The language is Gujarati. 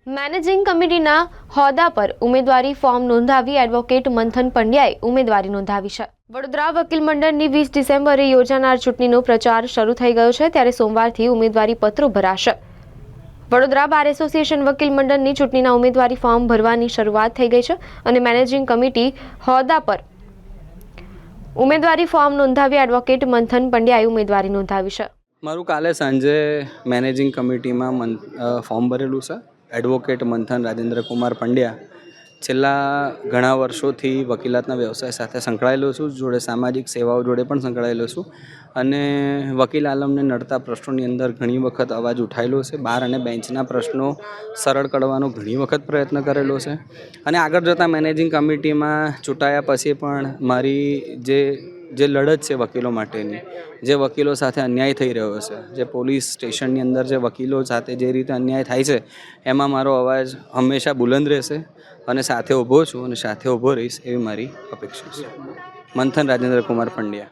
મેનેજિંગ કમિટીના હોદ્દા પર ઉમેદવારી ફોર્મ નોંધાવી એડવોકેટ મંથન પંડ્યાએ ઉમેદવારી નોંધાવી છે। વડોદરા વકીલ મંડળની 20 ડિસેમ્બરે યોજાનાર ચૂંટણીનો પ્રચાર શરૂ થઈ ગયો છે, ત્યારે સોમવારથી ઉમેદવારી પત્રો ભરાશે। વડોદરા બાર એસોસિએશન વકીલ મંડળની ચૂંટણીના ઉમેદવારી ફોર્મ ભરવાની શરૂઆત થઈ ગઈ છે અને મેનેજિંગ કમિટી હોદ્દા પર ઉમેદવારી ફોર્મ નોંધાવી એડવોકેટ મંથન પંડ્યાએ ઉમેદવારી નોંધાવી છે। મારું કાલે સાંજે મેનેજિંગ કમિટીમાં ફોર્મ ભરેલું છે। એડવોકેટ મંથન રાજેન્દ્ર કુમાર પંડ્યા છેલ્લા ઘણા વર્ષોથી વકીલાતના વ્યવસાય સાથે સંકળાયેલો છું, જોડે સામાજિક સેવાઓ જોડે પણ સંકળાયેલો છું અને વકીલ આલમને નડતા પ્રશ્નોની અંદર ઘણી વખત અવાજ ઉઠાયેલો છે। બાર અને બેન્ચના પ્રશ્નો સરળ કરવાનો ઘણી વખત પ્રયત્ન કરેલો છે અને આગળ જતાં મેનેજિંગ કમિટીમાં ચૂંટાયા પછી પણ મારી જે લડત છે વકીલો માટેની, જે વકીલો સાથે અન્યાય થઈ રહ્યો છે, જે પોલીસ સ્ટેશનની અંદર જે વકીલો સાથે જે રીતે અન્યાય થાય છે એમાં મારો અવાજ હંમેશા બુલંદ રહેશે અને સાથે ઊભો છું અને સાથે ઊભો રહીશ એવી મારી અપેક્ષા છે। મંથન રાજેન્દ્ર કુમાર પંડ્યા।